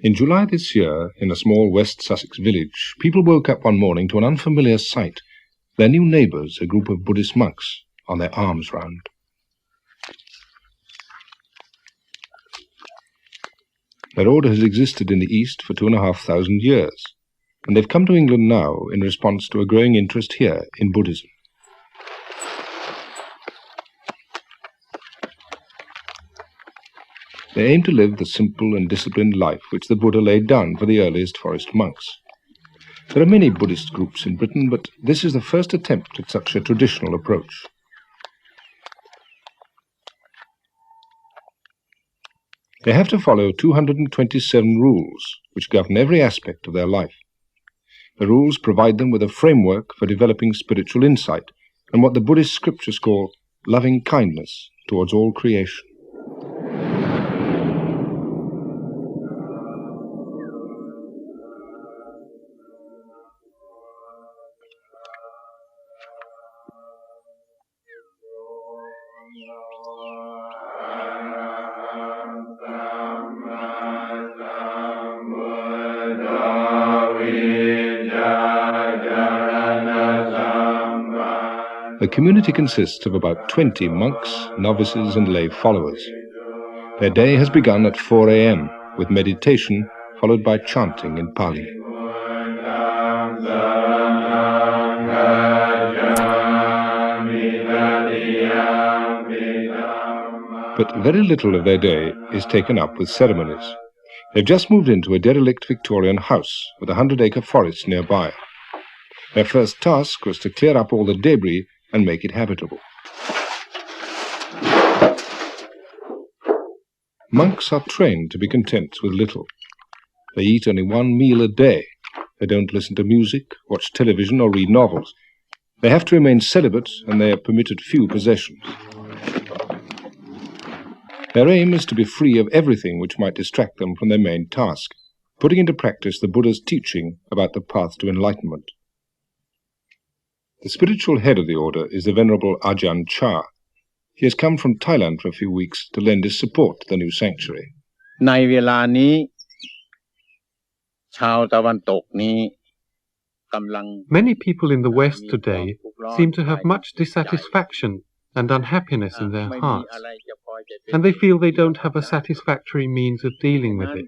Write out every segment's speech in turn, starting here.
In July this year, in a small West Sussex village, people woke up one morning to an unfamiliar sight. Their new neighbours, a group of Buddhist monks, on their arms round. Their order has existed in the East for 2,500 years, and they've come to England now in response to a growing interest here in Buddhism. They aim to live the simple and disciplined life which the Buddha laid down for the earliest forest monks. There are many Buddhist groups in Britain, but this is the first attempt at such a traditional approach. They have to follow 227 rules which govern every aspect of their life. The rules provide them with a framework for developing spiritual insight and what the Buddhist scriptures call loving kindness towards all creation. The community consists of about 20 monks, novices and lay followers. Their day has begun at 4 a.m. with meditation followed by chanting in Pali. But very little of their day is taken up with ceremonies. They've just moved into a derelict Victorian house with a 100-acre forest nearby. Their first task was to clear up all the debris and make it habitable. Monks are trained to be content with little. They eat only one meal a day. They don't listen to music, watch television or read novels. They have to remain celibate and they are permitted few possessions. Their aim is to be free of everything which might distract them from their main task, putting into practice the Buddha's teaching about the path to enlightenment. The spiritual head of the order is the Venerable Ajahn Chah. He has come from Thailand for a few weeks to lend his support to the new sanctuary. Many people in the West today seem to have much dissatisfaction and unhappiness in their hearts, and they feel they don't have a satisfactory means of dealing with it.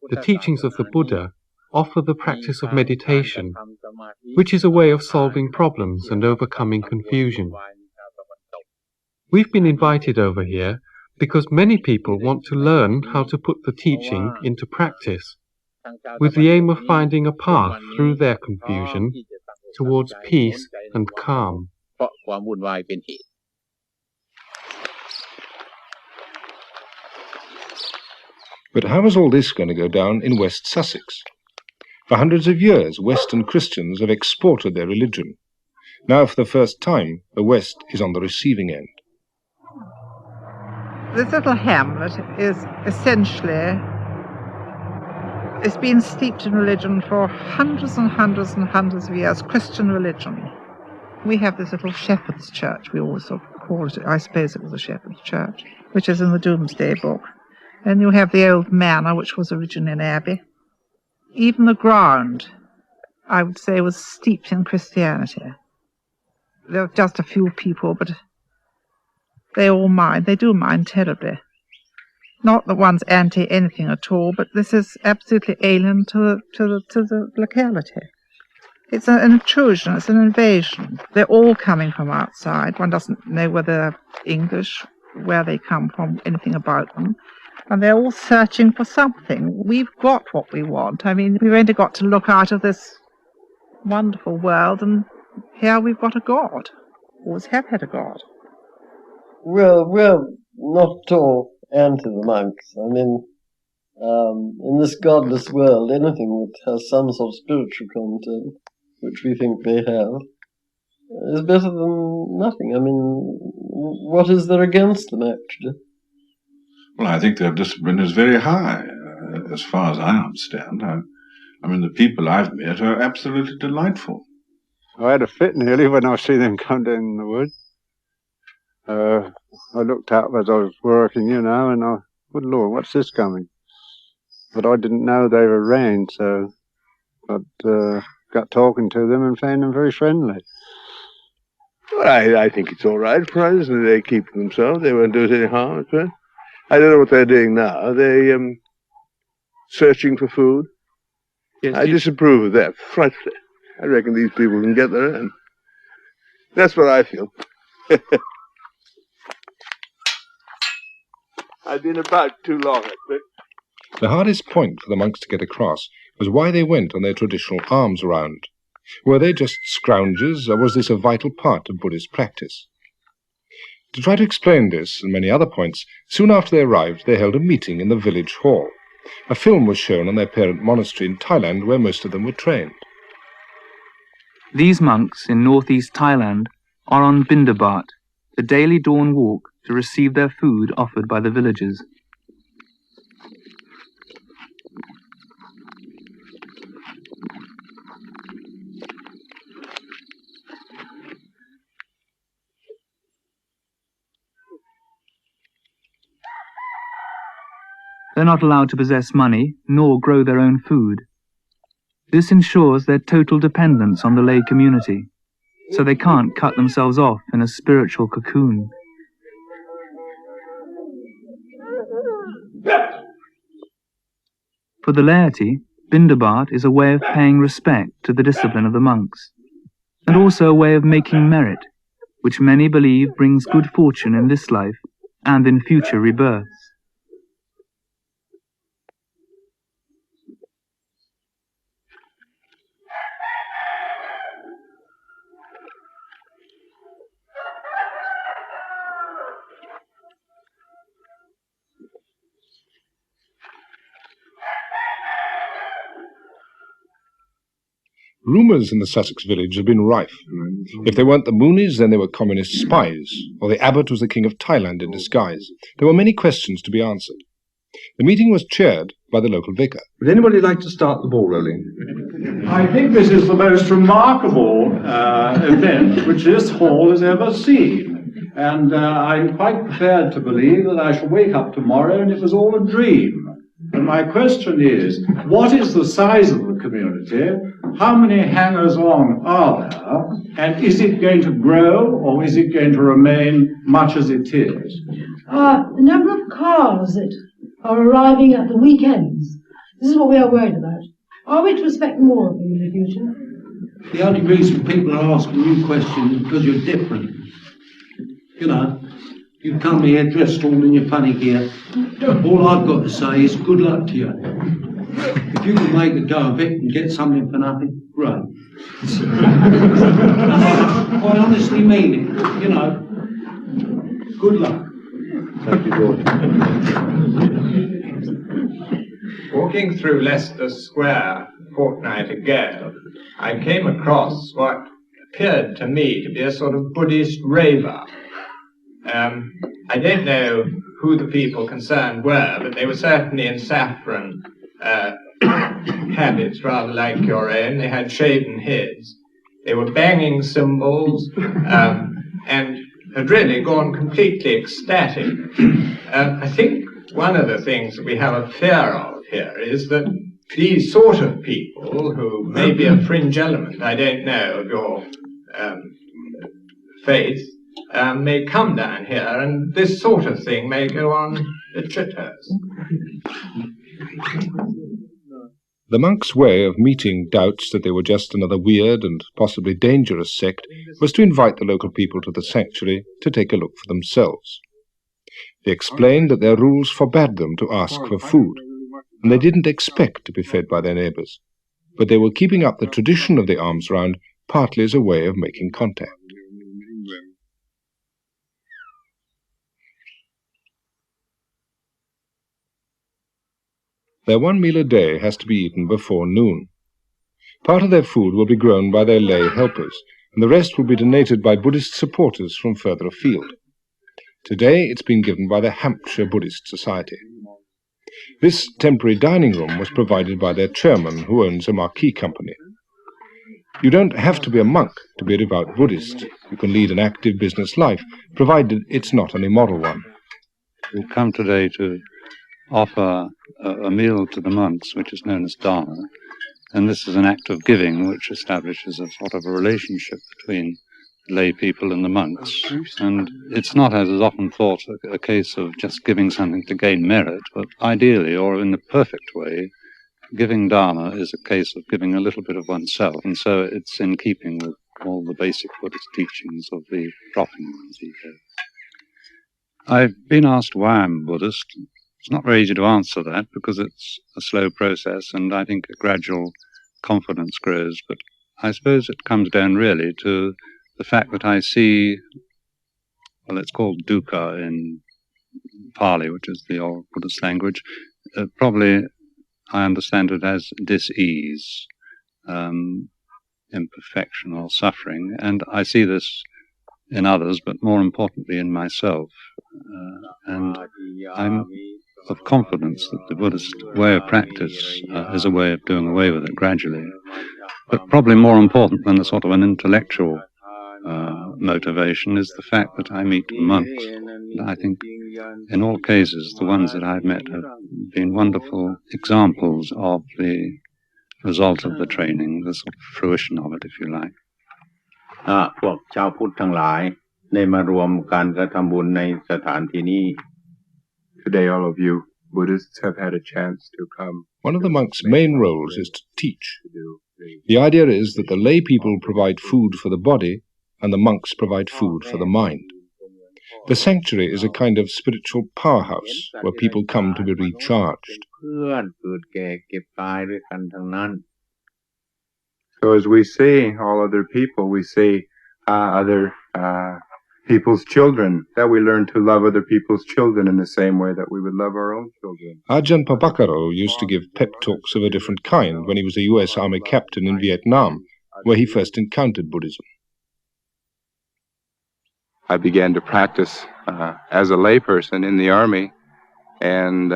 The teachings of the Buddha offer the practice of meditation, which is a way of solving problems and overcoming confusion. We've been invited over here because many people want to learn how to put the teaching into practice, with the aim of finding a path through their confusion towards peace and calm. But how is all this going to go down in West Sussex? For hundreds of years, Western Christians have exported their religion. Now, for the first time, the West is on the receiving end. This little hamlet is essentially, it's been steeped in religion for hundreds and hundreds and hundreds of years, Christian religion. We have this little shepherd's church, we always sort of call it, I suppose it was a shepherd's church, which is in the Domesday Book. And you have the old manor, which was originally an abbey. Even the ground, I would say, was steeped in Christianity. There were just a few people, but they all mind. They do mind terribly. Not that one's anti-anything at all, but this is absolutely alien to the locality. It's an intrusion, it's an invasion. They're all coming from outside. One doesn't know whether they're English, where they come from, anything about them. And they're all searching for something. We've got what we want. I mean, we've only got to look out of this wonderful world, and here we've got a God. Always have had a God. Well, we're not at all anti the monks. I mean, in this godless world, anything that has some sort of spiritual content, which we think they have, is better than nothing. I mean, what is there against them, actually? Well, I think their discipline is very high, as far as I understand. I mean, the people I've met are absolutely delightful. I had a fit nearly when I see them come down in the wood. I looked up as I was working, and I, good Lord, what's this coming? but I didn't know they were around, so I got talking to them and found them very friendly. Well, I think it's all right, provided they keep themselves. They won't do us any harm. Right? I don't know what they're doing now. They're searching for food. Yes, I disapprove of that, frightfully. I reckon these people can get their own. That's what I feel. I've been about too long, I think. The hardest point for the monks to get across was why they went on their traditional alms round. Were they just scroungers, or was this a vital part of Buddhist practice? To try to explain this and many other points, soon after they arrived, they held a meeting in the village hall. A film was shown on their parent monastery in Thailand, where most of them were trained. These monks in northeast Thailand are on piṇḍapāta, the daily dawn walk to receive their food offered by the villagers. They're not allowed to possess money, nor grow their own food. This ensures their total dependence on the lay community, so they can't cut themselves off in a spiritual cocoon. For the laity, piṇḍapāta is a way of paying respect to the discipline of the monks, and also a way of making merit, which many believe brings good fortune in this life and in future rebirths. Rumours in the Sussex village had been rife. If they weren't the Moonies, then they were communist spies, or the abbot was the king of Thailand in disguise. There were many questions to be answered. The meeting was chaired by the local vicar. Would anybody like to start the ball rolling? I think this is the most remarkable event which this hall has ever seen. And I'm quite prepared to believe that I shall wake up tomorrow and it was all a dream. And my question is, what is the size of the community? How many hangers-on are there? And is it going to grow, or is it going to remain much as it is? The number of cars that are arriving at the weekends. This is what we are worried about. Are we to expect more of them in the future? The only reason people are asking you questions is because you're different. You know, you come here dressed all in your funny gear. All I've got to say is good luck to you. If you can make a go of it and get something for nothing, great. I honestly mean it, you know. Good luck. Thank you, George. Walking through Leicester Square a fortnight ago, I came across what appeared to me to be a sort of Buddhist raver. I don't know who the people concerned were, but they were certainly in saffron habits, rather like your own. They had shaven heads. They were banging cymbals and had really gone completely ecstatic. I think one of the things that we have a fear of here is that these sort of people, who may be a fringe element, I don't know, of your faith, may come down here, and this sort of thing may go on at Chithurst. The monks' way of meeting doubts that they were just another weird and possibly dangerous sect was to invite the local people to the sanctuary to take a look for themselves. They explained that their rules forbade them to ask for food, and they didn't expect to be fed by their neighbours, but they were keeping up the tradition of the alms round partly as a way of making contact. Their one meal a day has to be eaten before noon. Part of their food will be grown by their lay helpers, and the rest will be donated by Buddhist supporters from further afield. Today it's been given by the Hampshire Buddhist Society. This temporary dining room was provided by their chairman, who owns a marquee company. You don't have to be a monk to be a devout Buddhist. You can lead an active business life, provided it's not an immoral one. We've come today to offer a meal to the monks, which is known as dharma, and this is an act of giving which establishes a sort of a relationship between lay people and the monks. And it's not, as is often thought, a case of just giving something to gain merit, but ideally, or in the perfect way, giving dharma is a case of giving a little bit of oneself, and so it's in keeping with all the basic Buddhist teachings of the dropping ones he gave. I've been asked why I'm Buddhist. It's not very easy to answer that because it's a slow process, and I think a gradual confidence grows, but I suppose it comes down really to the fact that I see, well, it's called dukkha in Pali, which is the old Buddhist language. Probably I understand it as dis-ease, imperfection or suffering, and I see this in others, but more importantly in myself. And I'm of confidence that the Buddhist way of practice is a way of doing away with it gradually. But probably more important than a sort of an intellectual motivation is the fact that I meet monks. And I think in all cases the ones that I've met have been wonderful examples of the result of the training, the sort of fruition of it, if you like. พวกชาวพุทธทั้งหลายได้มารวมกันกระทำบุญในสถานที่นี้ Today all of you Buddhists have had a chance to come. One of the monks' main roles is to teach. The idea is that the lay people provide food for the body and the monks provide food for the mind. The sanctuary is a kind of spiritual powerhouse where people come to be recharged. So as we see all other people, we see other people's children, that we learn to love other people's children in the same way that we would love our own children. Ajahn Chah used to give pep talks of a different kind when he was a US Army captain in Vietnam, where he first encountered Buddhism. I began to practice as a layperson in the Army, and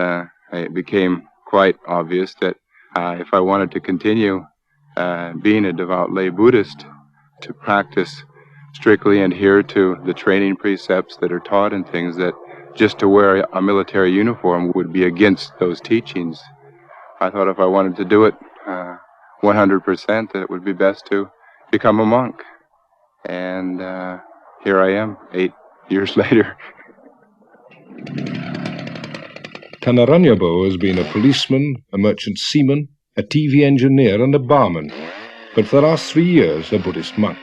it became quite obvious that if I wanted to continue being a devout lay Buddhist, to practice strictly adhere to the training precepts that are taught and things, that just to wear a military uniform would be against those teachings. I thought if I wanted to do it 100%, that it would be best to become a monk. And here I am, 8 years later. Thanaranyabo has been a policeman, a merchant seaman, a TV engineer and a barman, but for the last 3 years a Buddhist monk.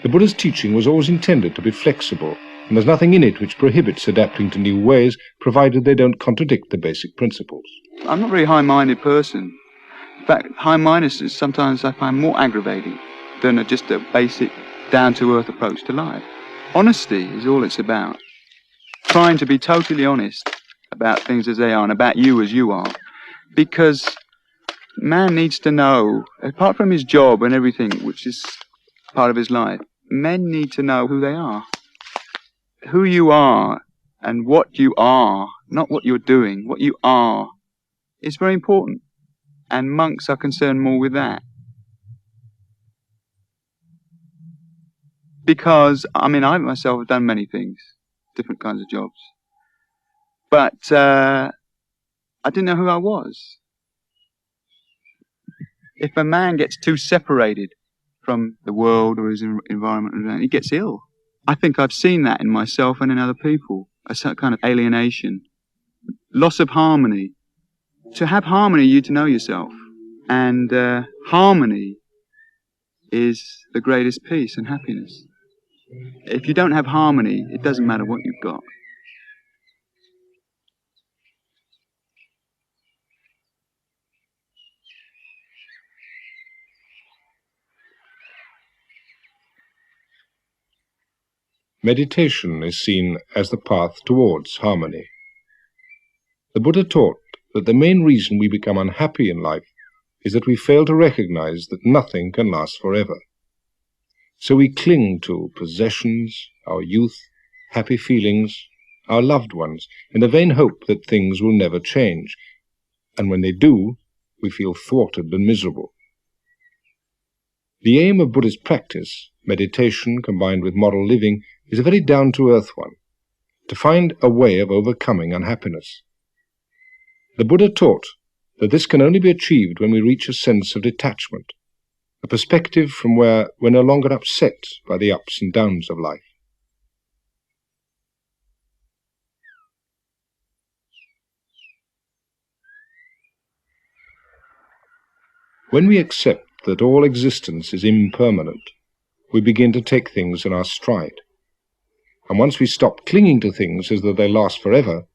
The Buddha's teaching was always intended to be flexible, and there's nothing in it which prohibits adapting to new ways, provided they don't contradict the basic principles. I'm not a very high-minded person. In fact, high-mindedness sometimes I find more aggravating than just a basic, down-to-earth approach to life. Honesty is all it's about. Trying to be totally honest about things as they are and about you as you are. Because man needs to know, apart from his job and everything, which is part of his life, men need to know who they are. Who you are and what you are, not what you're doing, what you are, is very important. And monks are concerned more with that. Because, I mean, I myself have done many things, different kinds of jobs. But I didn't know who I was. If a man gets too separated from the world or his environment, he gets ill. I think I've seen that in myself and in other people, a certain kind of alienation, loss of harmony. To have harmony, you need to know yourself. And harmony is the greatest peace and happiness. If you don't have harmony, it doesn't matter what you've got. Meditation is seen as the path towards harmony. The Buddha taught that the main reason we become unhappy in life is that we fail to recognize that nothing can last forever. So we cling to possessions, our youth, happy feelings, our loved ones, in the vain hope that things will never change. And when they do, we feel thwarted and miserable. The aim of Buddhist practice, meditation combined with moral living, is a very down-to-earth one, to find a way of overcoming unhappiness. The Buddha taught that this can only be achieved when we reach a sense of detachment, a perspective from where we're no longer upset by the ups and downs of life. When we accept that all existence is impermanent, we begin to take things in our stride. And once we stop clinging to things as though they last forever,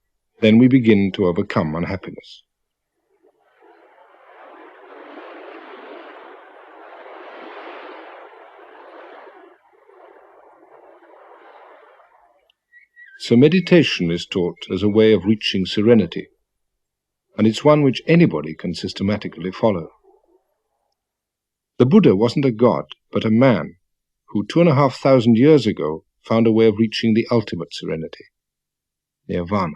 then we begin to overcome unhappiness. So meditation is taught as a way of reaching serenity, and it's one which anybody can systematically follow. The Buddha wasn't a god, but a man who 2,500 years ago found a way of reaching the ultimate serenity, nirvana.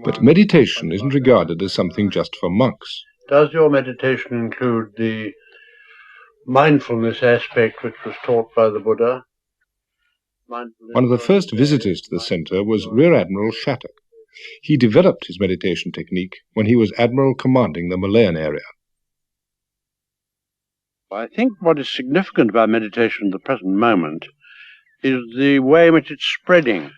But meditation isn't regarded as something just for monks. Does your meditation include the mindfulness aspect which was taught by the Buddha? One of the first visitors to the centre was Rear Admiral Shattuck. He developed his meditation technique when he was Admiral commanding the Malayan area. I think what is significant about meditation at the present moment is the way in which it's spreading.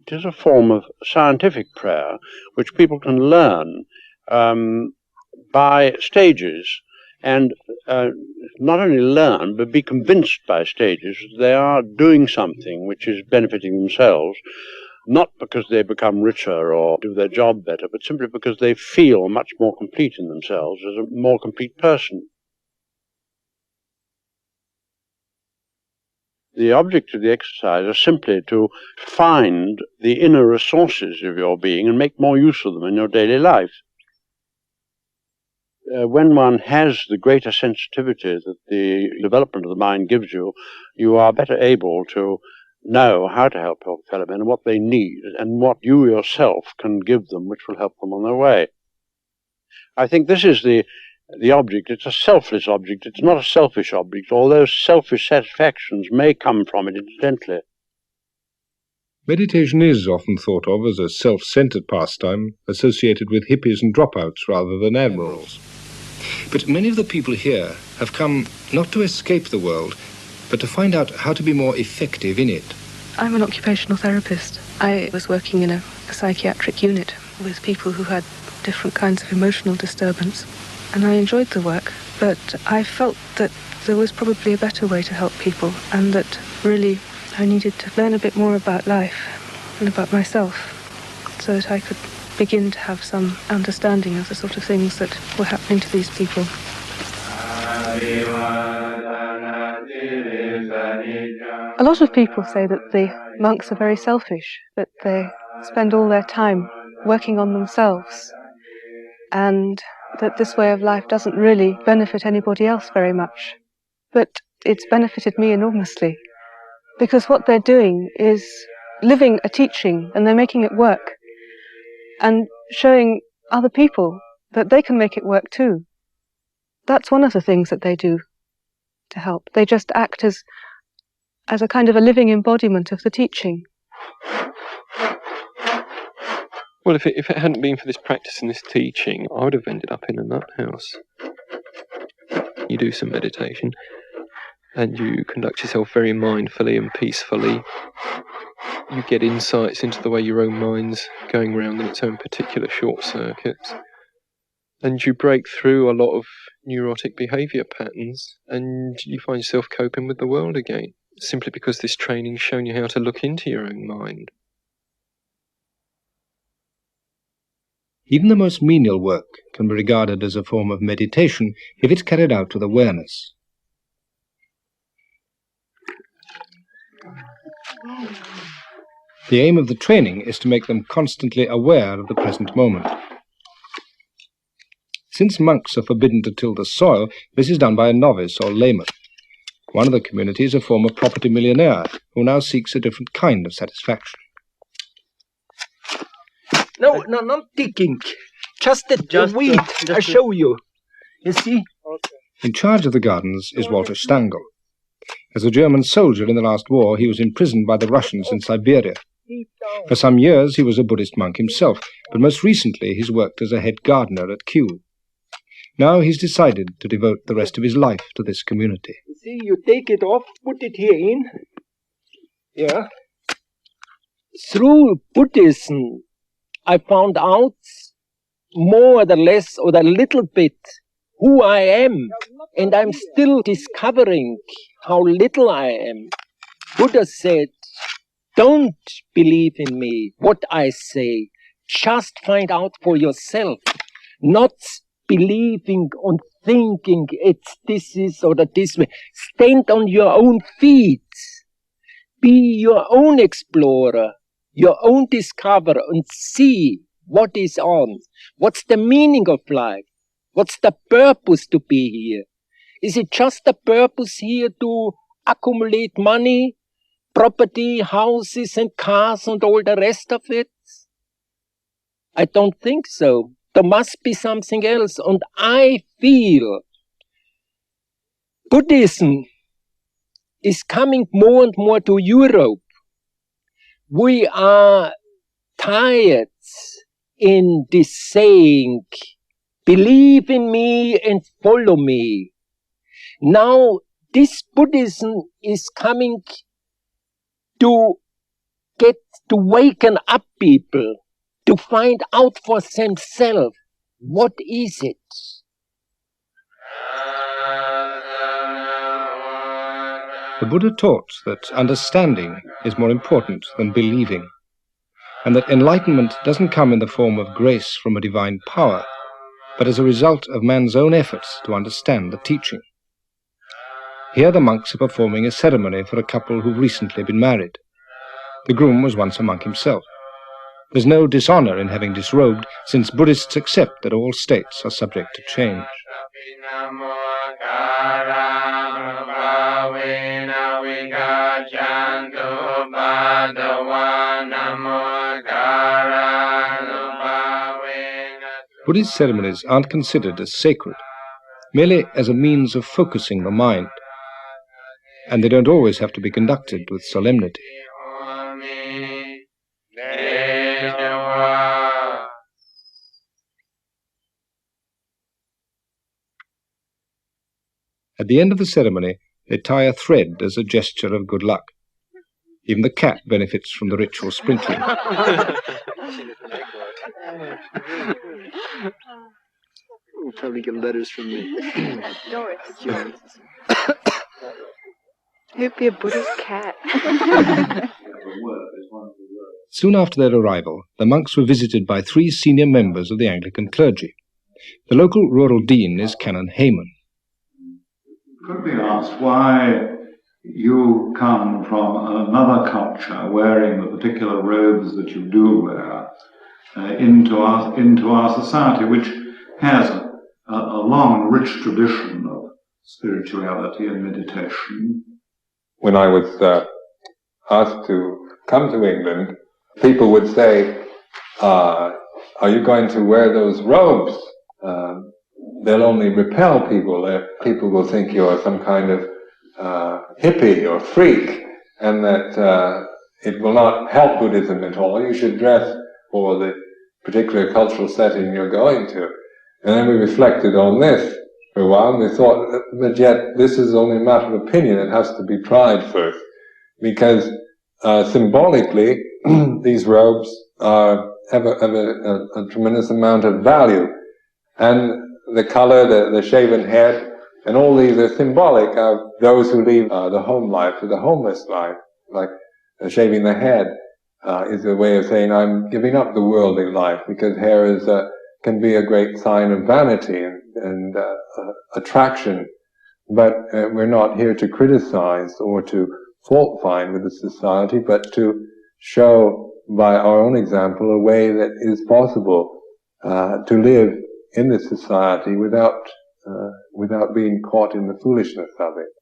It is a form of scientific prayer which people can learn by stages, and not only learn, but be convinced by stages that they are doing something which is benefiting themselves, not because they become richer or do their job better, but simply because they feel much more complete in themselves as a more complete person. The object of the exercise is simply to find the inner resources of your being and make more use of them in your daily life. When one has the greater sensitivity that the development of the mind gives you, you are better able to know how to help your fellow men and what they need and what you yourself can give them which will help them on their way. I think this is the object. It's a selfless object. It's not a selfish object, although selfish satisfactions may come from it incidentally. Meditation is often thought of as a self-centered pastime associated with hippies and dropouts rather than admirals. But many of the people here have come not to escape the world, but to find out how to be more effective in it. I'm an occupational therapist. I was working in a psychiatric unit with people who had different kinds of emotional disturbance, and I enjoyed the work, but I felt that there was probably a better way to help people, and that really I needed to learn a bit more about life and about myself so that I could begin to have some understanding of the sort of things that were happening to these people. A lot of people say that the monks are very selfish, that they spend all their time working on themselves, and that this way of life doesn't really benefit anybody else very much. But it's benefited me enormously, because what they're doing is living a teaching, and they're making it work, and showing other people that they can make it work too. That's one of the things that they do to help. They just act as a kind of a living embodiment of the teaching. Well, if it hadn't been for this practice and this teaching, I would have ended up in a nut house. You do some meditation, and you conduct yourself very mindfully and peacefully. You get insights into the way your own mind's going round in its own particular short circuits. And you break through a lot of neurotic behaviour patterns, and you find yourself coping with the world again, simply because this training's shown you how to look into your own mind. Even the most menial work can be regarded as a form of meditation if it's carried out with awareness. The aim of the training is to make them constantly aware of the present moment. Since monks are forbidden to till the soil, this is done by a novice or layman. One of the community is a former property millionaire who now seeks a different kind of satisfaction. No, not digging. Just the weed. I show you. You see? In charge of the gardens is Walter Stangl. As a German soldier in the last war, he was imprisoned by the Russians in Siberia. For some years, he was a Buddhist monk himself, but most recently he's worked as a head gardener at Kew. Now he's decided to devote the rest of his life to this community. You see, you take it off, put it here in. Yeah. Through Buddhism, I found out more or less, or a little bit, who I am. And I'm still discovering how little I am. Buddha said, don't believe in me, what I say. Just find out for yourself. Not believing on thinking it's this is or that this way. Stand on your own feet. Be your own explorer, your own discoverer, and see what is on. What's the meaning of life? What's the purpose to be here? Is it just the purpose here to accumulate money, property, houses and cars and all the rest of it? I don't think so. There must be something else. And I feel Buddhism is coming more and more to Europe. We are tired in this saying, believe in me and follow me. Now this Buddhism is coming to waken up people, to find out for themselves, what is it? The Buddha taught that understanding is more important than believing, and that enlightenment doesn't come in the form of grace from a divine power, but as a result of man's own efforts to understand the teaching. Here the monks are performing a ceremony for a couple who've recently been married. The groom was once a monk himself. There's no dishonor in having disrobed, since Buddhists accept that all states are subject to change. Buddhist ceremonies aren't considered as sacred, merely as a means of focusing the mind, and they don't always have to be conducted with solemnity. At the end of the ceremony, they tie a thread as a gesture of good luck. Even the cat benefits from the ritual sprinkling. We'll probably get letters from me. Doris. Who'd be a Buddhist cat? Soon after their arrival, the monks were visited by 3 senior members of the Anglican clergy. The local rural dean is Canon Hayman. Could be asked why you come from another culture wearing the particular robes that you do wear into our society, which has a long, rich tradition of spirituality and meditation. When I was asked to come to England, people would say, are you going to wear those robes? They'll only repel people. People will think you're some kind of hippie or freak, and that it will not help Buddhism at all. You should dress for the particular cultural setting you're going to. And then we reflected on this for a while, and we thought, but yet this is only a matter of opinion. It has to be tried first, because symbolically these robes have a tremendous amount of value, and the color, the shaven head, and all these are symbolic of those who leave the home life or the homeless life. Like shaving the head is a way of saying I'm giving up the worldly life, because hair can be a great sign of vanity and attraction. But we're not here to criticize or to fault find with the society, but to show by our own example a way that is possible to live in this society without being caught in the foolishness of it.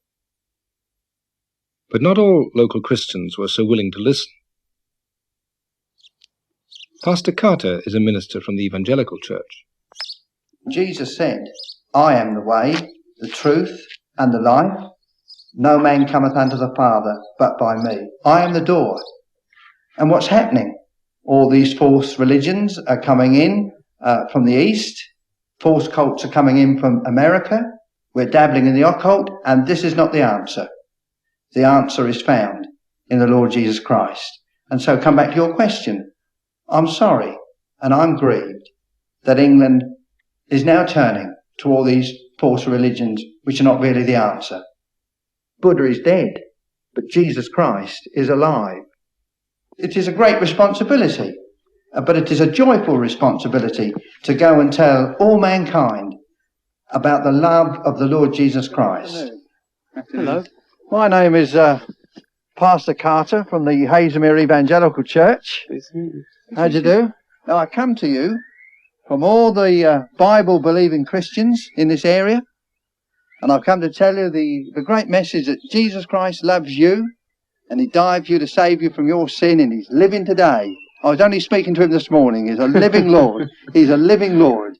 But not all local Christians were so willing to listen. Pastor Carter is a minister from the Evangelical Church. Jesus said, I am the way, the truth, and the life. No man cometh unto the Father but by me. I am the door. And what's happening? All these false religions are coming in from the East. False cults are coming in from America. We're dabbling in the occult, and this is not the answer. The answer is found in the Lord Jesus Christ. And so come back to your question. I'm sorry, and I'm grieved that England is now turning to all these false religions which are not really the answer. Buddha is dead, but Jesus Christ is alive. It is a great responsibility, but it is a joyful responsibility to go and tell all mankind about the love of the Lord Jesus Christ. Hello. My name is Pastor Carter from the Hazemere Evangelical Church. How do you do? Now, I come to you from all the Bible-believing Christians in this area, and I've come to tell you the great message that Jesus Christ loves you, and he died for you to save you from your sin, and he's living today. I was only speaking to him this morning. He's a living Lord. He's a living Lord.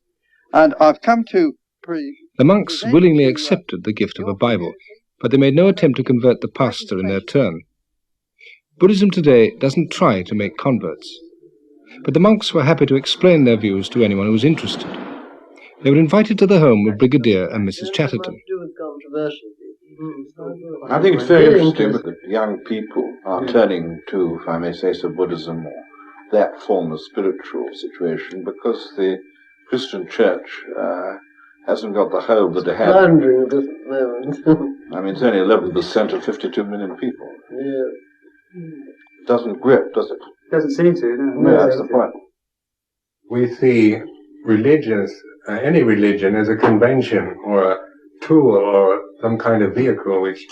And I've come to... The monks willingly accepted the gift of a Bible, but they made no attempt to convert the pastor in their turn. Buddhism today doesn't try to make converts, but the monks were happy to explain their views to anyone who was interested. They were invited to the home of Brigadier and Mrs. Chatterton. I think it's very interesting that young people are turning to, if I may say so, Buddhism or that form of spiritual situation, because the Christian church hasn't got the hold that it had. I mean, it's only 11% of 52 million people. Yeah. It doesn't grip, does it? Doesn't seem to, no. No, that's the point. We see religions, any religion, as a convention or a tool or some kind of vehicle which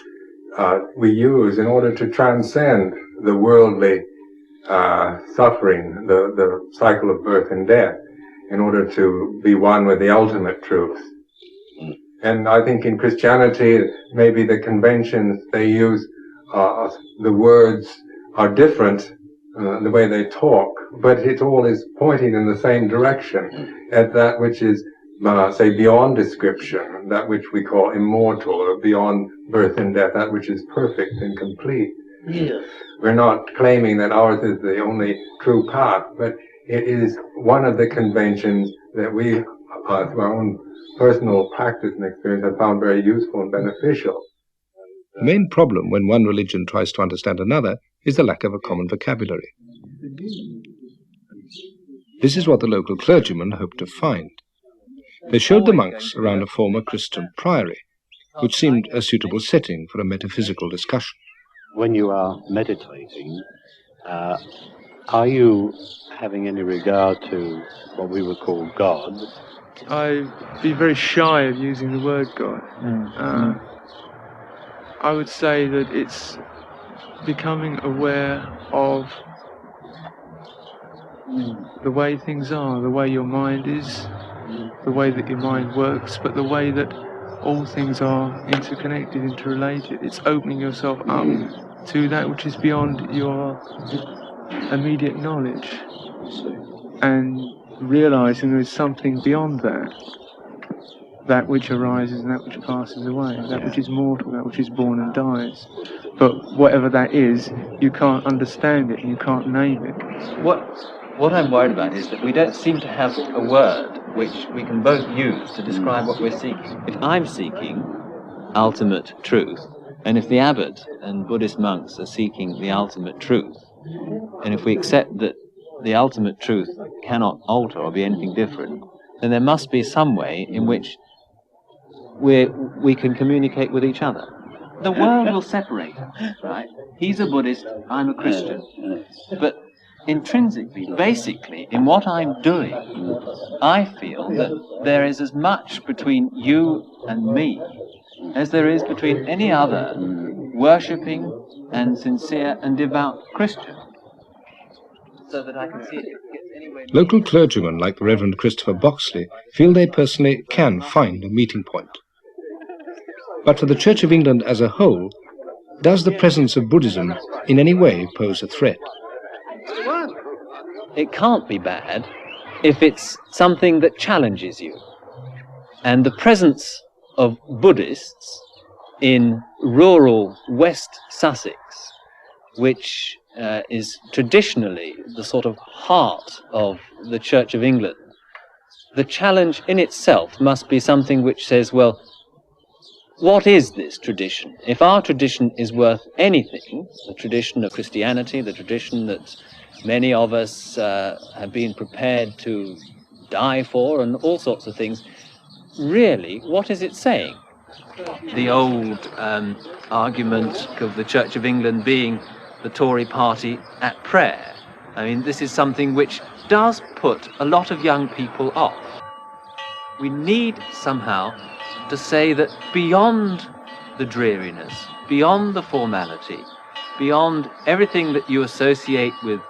we use in order to transcend the worldly suffering, the cycle of birth and death, in order to be one with the ultimate truth. And I think in Christianity, maybe the conventions they use, the words are different, the way they talk, but it all is pointing in the same direction, at that which is, say, beyond description, that which we call immortal, or beyond birth and death, that which is perfect and complete. Yes. We're not claiming that ours is the only true path, but it is one of the conventions that we, through our own personal practice and experience, have found very useful and beneficial. The main problem when one religion tries to understand another is the lack of a common vocabulary. This is what the local clergyman hoped to find. They showed the monks around a former Christian priory, which seemed a suitable setting for a metaphysical discussion. When you are meditating, are you having any regard to what we would call God? I'd be very shy of using the word God. I would say that it's becoming aware of the way things are, the way your mind is, the way that your mind works, but the way that all things are interconnected, interrelated. It's opening yourself up to that which is beyond your immediate knowledge and realizing there is something beyond that which arises and that which passes away, that which is mortal, that which is born and dies. But whatever that is, you can't understand it, you can't name it. What I'm worried about is that we don't seem to have a word which we can both use to describe what we're seeking. If I'm seeking ultimate truth, and if the abbot and Buddhist monks are seeking the ultimate truth, and if we accept that the ultimate truth cannot alter or be anything different, then there must be some way in which we can communicate with each other. The world will separate us, right? He's a Buddhist, I'm a Christian. But intrinsically, basically, in what I'm doing, I feel that there is as much between you and me as there is between any other worshipping and sincere and devout Christian. So that I can see it. Local clergymen like the Reverend Christopher Boxley feel they personally can find a meeting point. But for the Church of England as a whole, does the presence of Buddhism in any way pose a threat? It can't be bad if it's something that challenges you. And the presence of Buddhists in rural West Sussex, which is traditionally the sort of heart of the Church of England, the challenge in itself must be something which says, well, what is this tradition? If our tradition is worth anything, the tradition of Christianity, the tradition that many of us have been prepared to die for and all sorts of things, really, what is it saying? The old argument of the Church of England being the Tory party at prayer. I mean, this is something which does put a lot of young people off. We need somehow to say that beyond the dreariness, beyond the formality, beyond everything that you associate with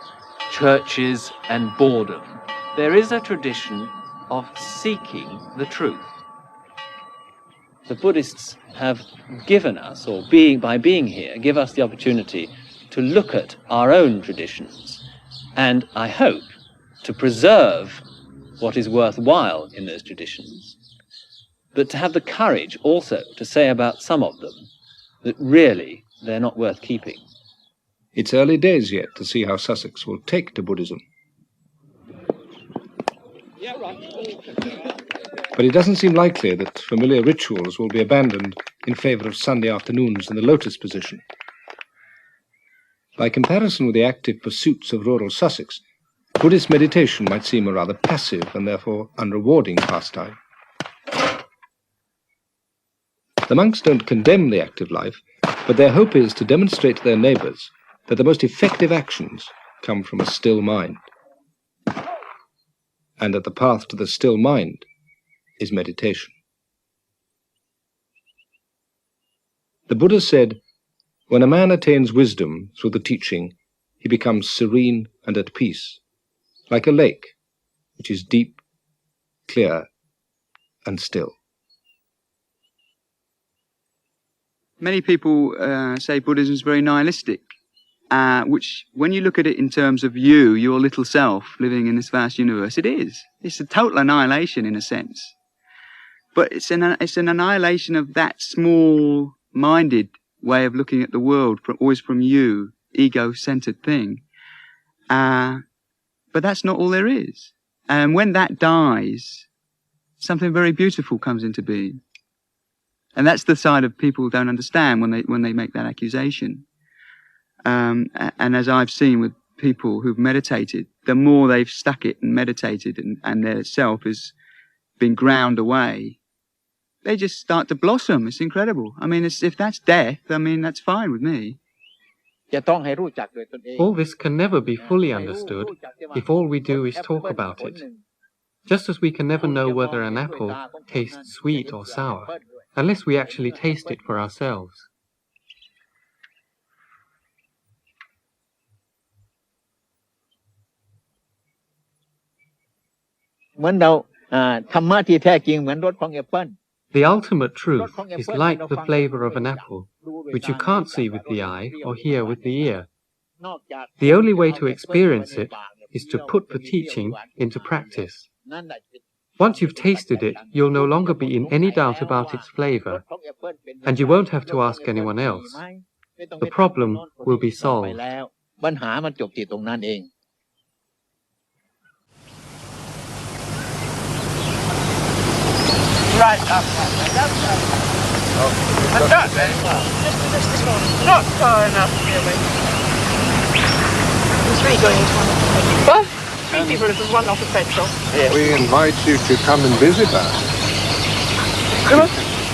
churches and boredom, there is a tradition of seeking the truth. The Buddhists have given us, or by being here, give us the opportunity to look at our own traditions, and I hope to preserve what is worthwhile in those traditions, but to have the courage also to say about some of them that really they're not worth keeping. It's early days yet to see how Sussex will take to Buddhism. But it doesn't seem likely that familiar rituals will be abandoned in favour of Sunday afternoons in the lotus position. By comparison with the active pursuits of rural Sussex, Buddhist meditation might seem a rather passive and therefore unrewarding pastime. The monks don't condemn the active life, but their hope is to demonstrate to their neighbours that the most effective actions come from a still mind, and that the path to the still mind is meditation. The Buddha said, when a man attains wisdom through the teaching, he becomes serene and at peace, like a lake, which is deep, clear, and still. Many people say Buddhism is very nihilistic, which, when you look at it in terms of you, your little self, living in this vast universe, it is. It's a total annihilation in a sense. But it's an annihilation of that small-minded way of looking at the world, always from you, ego-centered thing. But that's not all there is. And when that dies, something very beautiful comes into being. And that's the side of people who don't understand when they make that accusation. And as I've seen with people who've meditated, the more they've stuck it and meditated and their self has been ground away, they just start to blossom. It's incredible. I mean, if that's death, I mean, that's fine with me. All this can never be fully understood if all we do is talk about it. Just as we can never know whether an apple tastes sweet or sour, unless we actually taste it for ourselves. The ultimate truth is like the flavor of an apple, which you can't see with the eye or hear with the ear. The only way to experience it is to put the teaching into practice. Once you've tasted it, you'll no longer be in any doubt about its flavor, and you won't have to ask anyone else. The problem will be solved. Right up. Not far enough, really. There's three going into one. What? Three people if there's one off the petrol. Yeah. We invite you to come and visit us.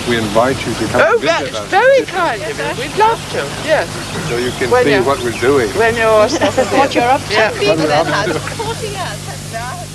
We invite you to come and visit us. Oh, that's very kind of you. We'd love to, yes. So you can see what we're doing. When you're... What you're up to. Yeah. People then had 40 years.